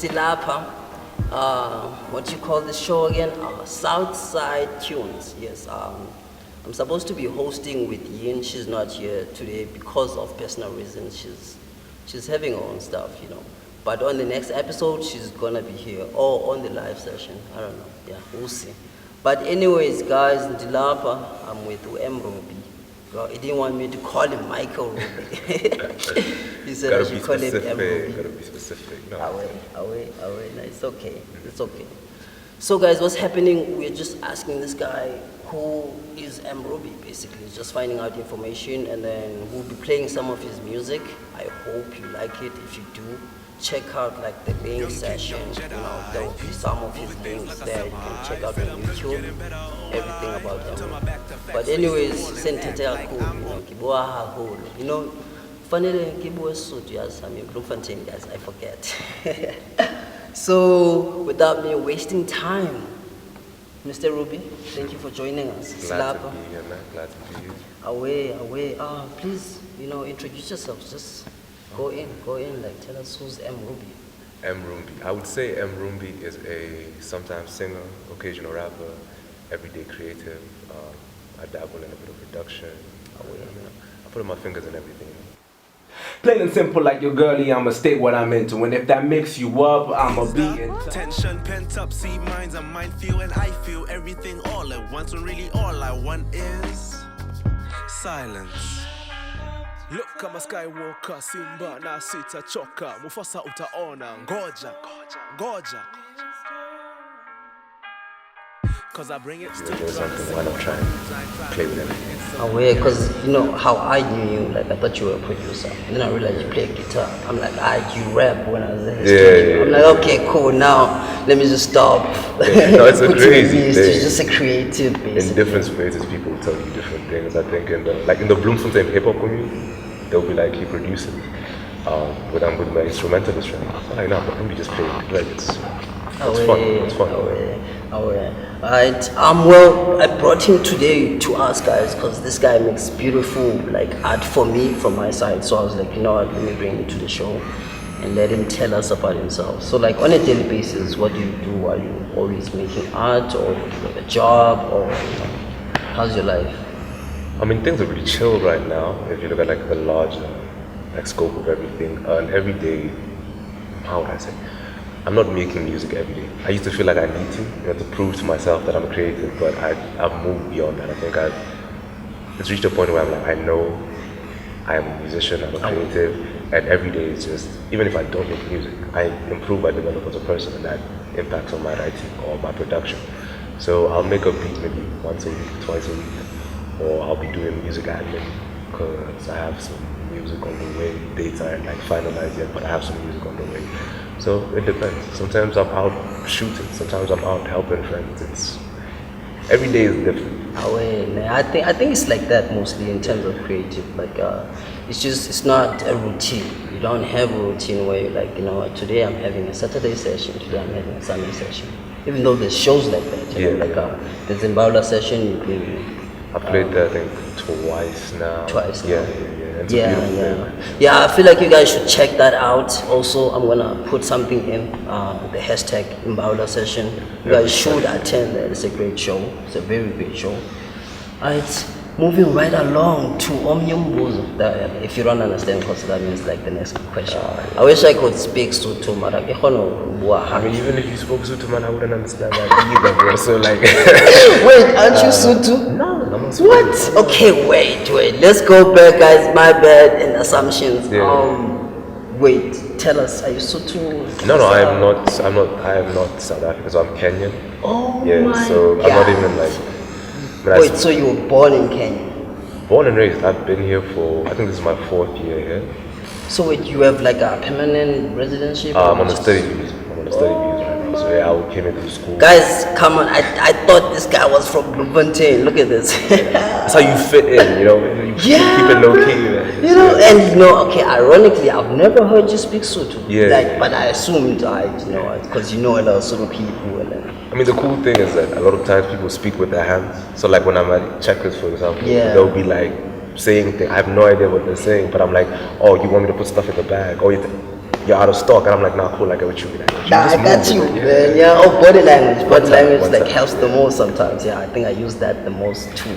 Silapa. What you call the show again? Southside Tunes. Yes. I'm supposed to be hosting with Yin. She's not here today because of personal reasons. She's having her own stuff, you know. But on the next episode, she's gonna be here, or on the live session. I don't know. Yeah, we'll see. But anyways, guys, Ndilapa, I'm with Rumbi. Well, he didn't want me to call him Michael Ruby. He said I should call him Ruby. Gotta be specific. No. Away. No, it's okay. It's okay. So guys, what's happening? We're just asking this guy who is Ruby, basically. Just finding out information, and then we'll be playing some of his music. I hope you like it. If you do, check out like the link session. You know, there will be some of his links there. You can check out on YouTube everything about him. But anyways, sentete yakho, you know, fanele ngibuwe suit yazi sami Bloemfontein guys, I forget. So without me wasting time, Mr. Ruby, thank you for joining us. Glad to be here, man. Glad to be here. Away. Please, you know, introduce yourselves. Just go in. Like, tell us who's Ruby. Rumbi. I would say Rumbi is a sometimes singer, occasional rapper, everyday creative. I dabble in a bit of production. I put my fingers in everything. Plain and simple like your girlie, I'ma state what I'm into. And if that makes you up, I'ma be in. Tension pent up, see minds and mind feel, and I feel everything all at once. When really all I want is silence. Look kama Skywalker, Simba na sita choka, Mufasa utaona, ngoja. Cause I bring it to something while I'm trying to play with everything. Away, because you know how I knew you, like I thought you were a producer. And then I realized you play guitar. I'm like, you rap when I was in the studio. I'm like, okay, cool, now let me just stop. Yeah, no, it's a crazy thing. It's just a creative basically. In different spaces, people tell you different things. I think in the Bloemfontein hip-hop community, they'll be like, he produces. But I'm with my instrumentalist right now. Like, no, but let me just play like it's fun. It's fun. Alright. Well, I brought him today to us guys because this guy makes beautiful like art for me from my side. So I was like, you know what, let me bring him to the show and let him tell us about himself. So like on a daily basis, what do you do? Are you always making art, or like a job, or you know, how's your life? I mean, things are really chill right now. If you look at like the larger like scope of everything, and every day, how would I say? I'm not making music every day. I used to feel like I need to prove to myself that I'm creative, but I've moved beyond that. I think it's reached a point where I'm like, I know I am a musician, I'm a creative, and every day is just, even if I don't make music, I improve, I develop as a person, and that impacts on my writing or my production. So I'll make a beat maybe once a week, twice a week, or I'll be doing music admin because I have some music on the way. Dates aren't like finalized yet, but I have some music on the way. So it depends. Sometimes I'm out shooting, sometimes I'm out helping friends. Every day is different. I think it's like that mostly in terms of creative. Like it's not a routine. You don't have a routine where you're like, you know what, today I'm having a Saturday session, today I'm having a Sunday session. Even though there's shows like that, you know, like the Zimbabwe session, you can. I played that I think twice now. It's Yeah, I feel like you guys should check that out. Also, I'm gonna put something in the hashtag Zimbabwe session. You guys should attend that. It's a great show. It's a very great show. Alright, moving right along to Omnyumbuzo. If you don't understand what that means, like the next question. I wish I could speak Sotho, but I mean, even if you spoke Sotho, man, I wouldn't understand that either, bro. So like, wait, aren't you Sotho? No, I'm not. What? Okay, wait. Let's go back, guys. My bad in assumptions. Wait, tell us, are you Sotho? No, I am not. I am not South African. So I'm Kenyan. Oh yeah, my so God. I'm not even like. Wait, so you were born in Kenya? Born and raised. I've been here for, I think this is my 4th year here. So wait, you have like a permanent residency? I'm on a study visa. I'm on a study visa right now. So yeah, I came into school. Guys, come on. I thought this guy was from Bloemfontein. Look at this. That's how you fit in, you know? You keep it low key. Man. You know, and you know, okay, ironically, I've never heard you speak Sotho. Yeah. But I assumed, because you know a lot of Sotho people. I mean, the cool thing is that a lot of times people speak with their hands. So like when I'm at checkers, for example, they'll be like saying things. I have no idea what they're saying, but I'm like, oh, you want me to put stuff in the bag? Oh, you're out of stock, and I'm like, nah, cool, I get what you mean. Nah, I got you, man. Yeah. Oh, body language. Body language like helps the most sometimes. Yeah, I think I use that the most too.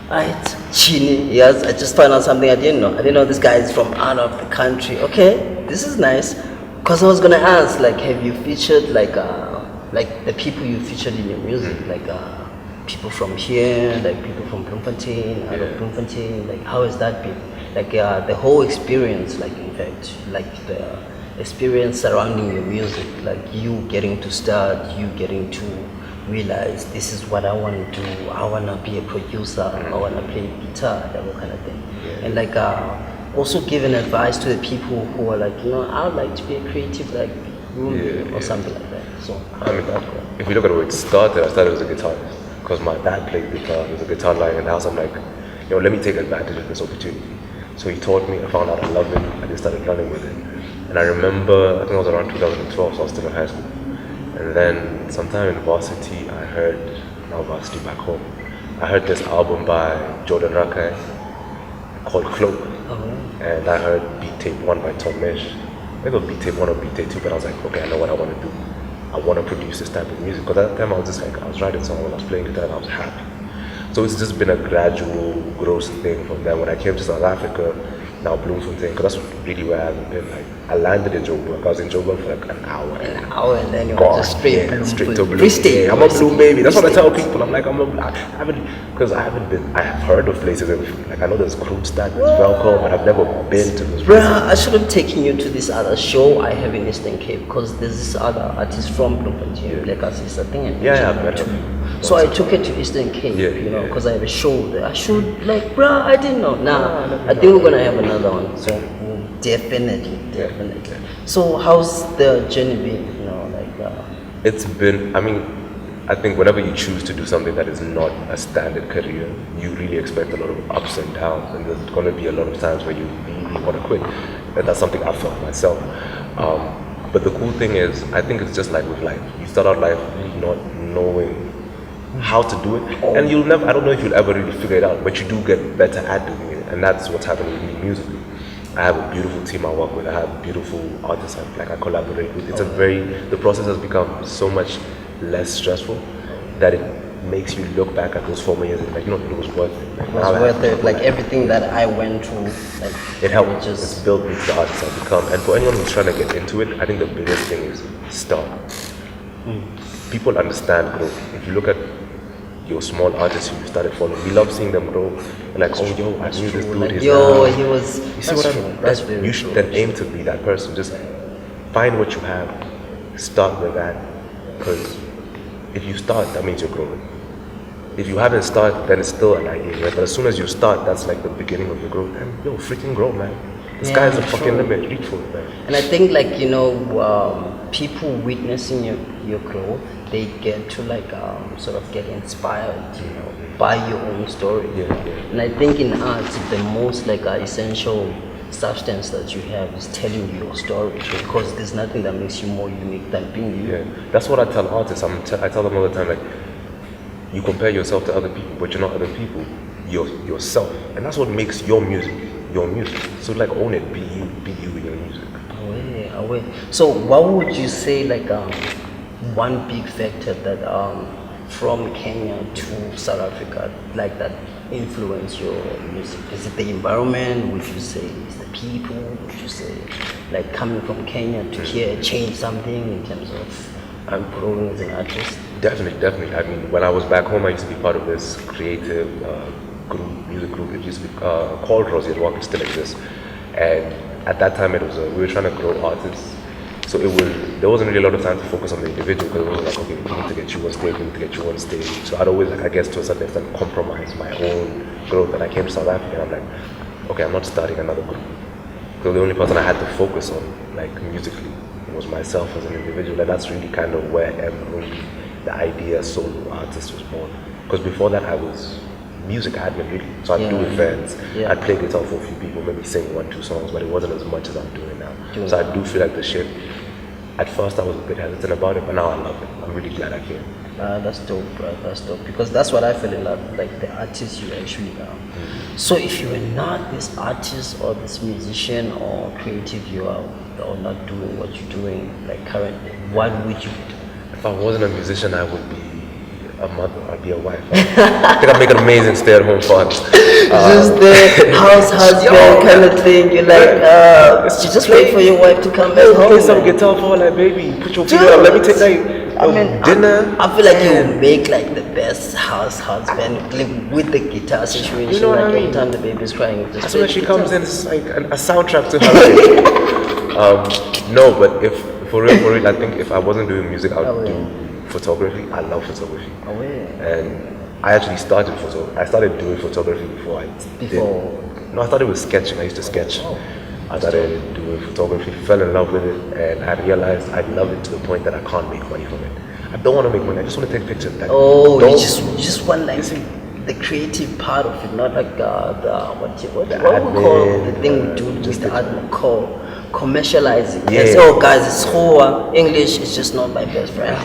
Right, Chini. Yes, I just found out something I didn't know. I didn't know this guy is from out of the country. Okay, this is nice. Cause I was gonna ask, like, have you featured like the people you featured in your music, like people from here, like people from Bloemfontein, out of Bloemfontein. Like, how has that been? Like the whole experience, like in fact, like the experience surrounding your music, like you getting to start, you getting to realize this is what I want to do. I want to be a producer. I want to play guitar, that whole kind of thing. And like also giving advice to the people who are like, you know, I would like to be a creative like Rumbi or something like that. So how did that go? If you look at where it started, I started as a guitarist because my dad played guitar. There was a guitar line in the house. I'm like, you know, let me take advantage of this opportunity. So he taught me. I found out I loved it. I just started running with it. And I remember, I think it was around 2012, so I was still in high school. And then sometime in varsity, I heard, now varsity back home, I heard this album by Jordan Rakai called Cloak. And I heard Beat Tape 1 by Tom Mish. Maybe it was Beat Tape 1 or Beat Tape 2, but I was like, okay, I know what I want to do. I want to produce this type of music. Because at that time I was just like, I was writing songs when I was playing guitar and I was happy. So it's just been a gradual growth thing from then. When I came to South Africa, now Bloemfontein, because that's really where I haven't been. Like, I landed in Joburg. I was in Joburg for like an hour. And then you were just straight to Bloem. Free state. Yeah, I'm a Bloem baby. That's what I tell people. I'm like, I haven't been. I have heard of places like I know there's Kroonstad, there's Velcro, but I've never been to those places. Bruh, I should have taken you to this other show I have in Eastern Cape because there's this other artist from Bloemfontein, like I think. Yeah, I've met her. So I took it to Eastern Cape, you know, because I have a show there. I should, like, bruh, I didn't know. Nah, I think we're gonna have another one. So definitely. So how's the journey been? You know, like. It's been. I mean, I think whenever you choose to do something that is not a standard career, you really expect a lot of ups and downs, and there's gonna be a lot of times where you really want to quit. And that's something I felt myself. But the cool thing is, I think it's just like with life. You start out life really not knowing how to do it, and you'll never, I don't know if you'll ever really figure it out, but you do get better at doing it, and that's what's happening with me musically. I have a beautiful team I work with, I have beautiful artists I collaborate with. It's the process has become so much less stressful that it makes you look back at those former years and like, you know, it was worth it. Like, it was worth it, like everything that I went through, like, it helped, it's built me to the artist I've become. And for anyone who's trying to get into it, I think the biggest thing is start. People understand growth. If you look at your small artists who you started following, we love seeing them grow. Like, oh, yo, I knew this dude. Like, is yo, he was. You see what I mean? That's very you should then aim to be that person. Just find what you have, start with that. Because if you start, that means you're growing. If you haven't started, then it's still an idea. Right? But as soon as you start, that's like the beginning of your growth. And yo, freaking grow, man. The sky's the fucking limit. Reach for it, man. And I think, like, you know, people witnessing your growth, they get to like sort of get inspired, you know, by your own story. And I think in art, the most like essential substance that you have is telling your story, because there's nothing that makes you more unique than being you. That's what I tell artists. I tell them all the time, like, you compare yourself to other people, but you're not other people. You're yourself, and that's what makes your music your music. So like, own it. Be you in your music. Away. So what would you say, like, one big factor that from Kenya to South Africa, like, that influence your music? Is it the environment? Would you say it's the people? Would you say, like, coming from Kenya to here change something in terms of growing as an artist? Definitely. I mean, when I was back home, I used to be part of this creative music group. It used to be called Rosie Rock. It still exists. And at that time, it was we were trying to grow artists. So there wasn't really a lot of time to focus on the individual, because it wasn't like, okay, we need to get you on stage, we need to get you on stage. So I'd always, like, I guess to a certain extent, compromise my own growth. And I came to South Africa and I'm like, okay, I'm not starting another group. So the only person I had to focus on, like, musically, was myself as an individual. And that's really kind of where the idea solo artist was born. Because before that, I was music admin, really. So I'd do events, I'd play guitar for a few people, maybe sing 1-2 songs, but it wasn't as much as I'm doing now. So I do feel like the shift. At first I was a bit hesitant about it, but now I love it. I'm really glad I came. That's dope, bro. That's dope. Because that's what I feel in love, like the artist you actually are. So if you were not this artist or this musician or creative you are, or not doing what you're doing like currently, what would you be doing? If I wasn't a musician, I would be a mother. I'd be a wife. I think I'd make an amazing stay-at-home father. Just the house husband kind of thing. You're like, you just wait for your wife to come back home. Play some man. guitar for her, like, baby, put your feet up. Let me take dinner. I feel like you would make like the best house husband like, with the guitar situation. You know what like I mean? every time the baby's crying, you just As soon as play she the comes guitar. in, it's like a soundtrack to her life. No, but if for real, I think if I wasn't doing music, I would do photography. I love photography. Oh, yeah. And I actually started I started doing photography before I did. No, I started with sketching. I used to sketch. I started doing photography, fell in love with it, and I realized I love it to the point that I can't make money from it. I don't want to make money. I just want to take pictures. Like, You just want like the creative part of it, not like what we call the thing we do, just the admin call commercializing. Yeah. Yes, oh guys, it's whole English is just not my best friend.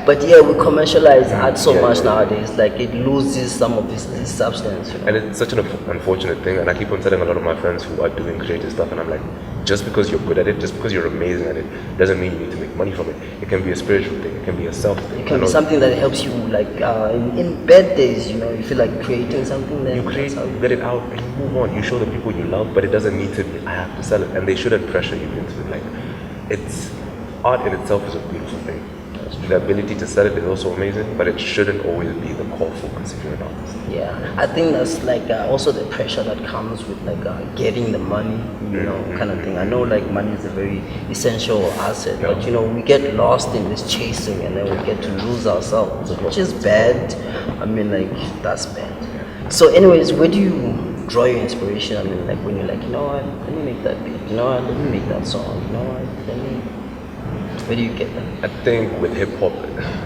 But yeah, we commercialize art so much nowadays, like it loses some of its substance. You know? And it's such an unfortunate thing, and I keep on telling a lot of my friends who are doing creative stuff, and I'm like, just because you're good at it, just because you're amazing at it, doesn't mean you need to make money from it. It can be a spiritual thing, it can be a self thing. It can be something that helps you, like in bad days, you know, you feel like creating something. Then You create, you get it out, and you move on. You show the people you love, but it doesn't need to be, I have to sell it, and they shouldn't pressure you into it. Like, it's, art in itself is a beautiful thing. The ability to sell it is also amazing, but it shouldn't always be the core focus if you're an artist. Yeah, I think that's like also the pressure that comes with like getting the money, you know, kind of thing. I know like money is a very essential asset, but you know, we get lost in this chasing and then we get to lose ourselves, which is bad. I mean, like, that's bad. So anyways, where do you draw your inspiration? I mean, like when you're like, you know what, let me make that beat, you know what, let me make that song, you know what, where do you get that? I think with hip hop,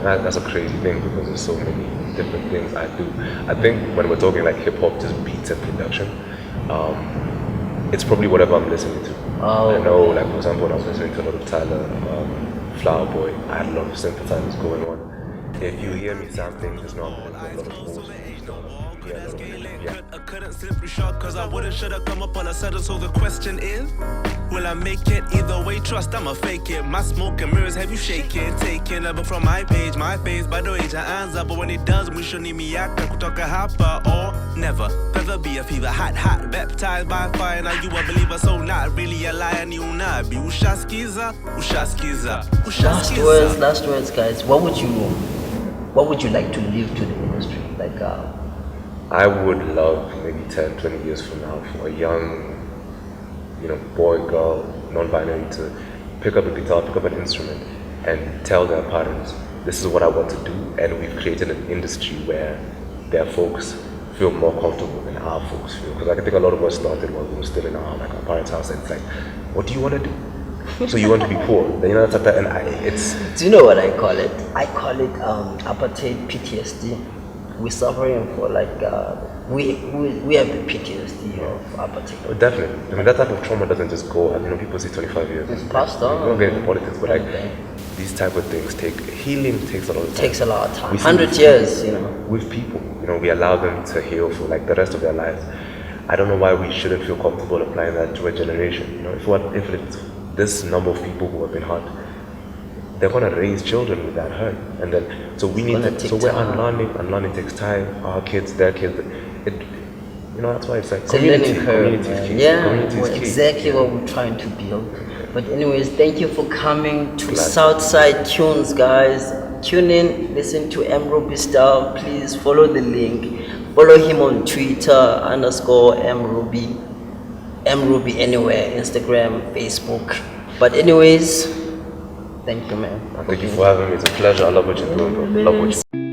that's a crazy thing because there's so many different things I do. I think when we're talking like hip hop, just beats and production, it's probably whatever I'm listening to. I know, like for example, when I was listening to a lot of Tyler, Flower Boy, I had a lot of synthesizers going on. If you hear me sampling, just know I'm going to do a lot of moves. I couldn't simply shock cause I wouldn't should have come up on a sudden. So the question is, will I make it? Either way, trust I'ma fake it. My smoke and mirrors have you shaking, taking over from my page, my face. By the way, your hands up, but when it does, we should need me yaka kutoka hapa or never. Ever be a fever, hot, baptized by fire. Now you a believer, so not really a liar. Ni unabi, ushaskiza. Last words, guys. What would you like to leave to the industry? Like, I would love maybe 10, 20 years from now for a young, boy, girl, non-binary to pick up a guitar, pick up an instrument and tell their parents, this is what I want to do, and we've created an industry where their folks feel more comfortable than our folks feel. Because I think a lot of us started while we were still in our parents' house, and it's like, what do you want to do? So you want to be poor? Then you know that's and it's. Do you know what I call it? I call it apartheid PTSD. We're suffering for like we have the PTSD of apartheid. Oh, definitely. I mean that type of trauma doesn't just go. People say 25 years. It's passed on. We don't get into politics, but like these type of things healing takes a lot of time. Takes a lot of time. 100 years, With people, we allow them to heal for like the rest of their lives. I don't know why we shouldn't feel comfortable applying that to a generation. If it's this number of people who have been hurt, they're gonna raise children with that hurt, and then so we need to. So we're unlearning takes time. Our kids, their kids, that's why it's like community. Community is key. Yeah, exactly what we're trying to build. But anyways, thank you for coming to Southside Tunes, guys. Tune in, listen to Rumbi stuff. Please follow the link. Follow him on Twitter _Rumbi. Rumbi anywhere, Instagram, Facebook. But anyways, thank you, man. Thank you for having me. It's a pleasure. I love what you're doing, bro. Love what you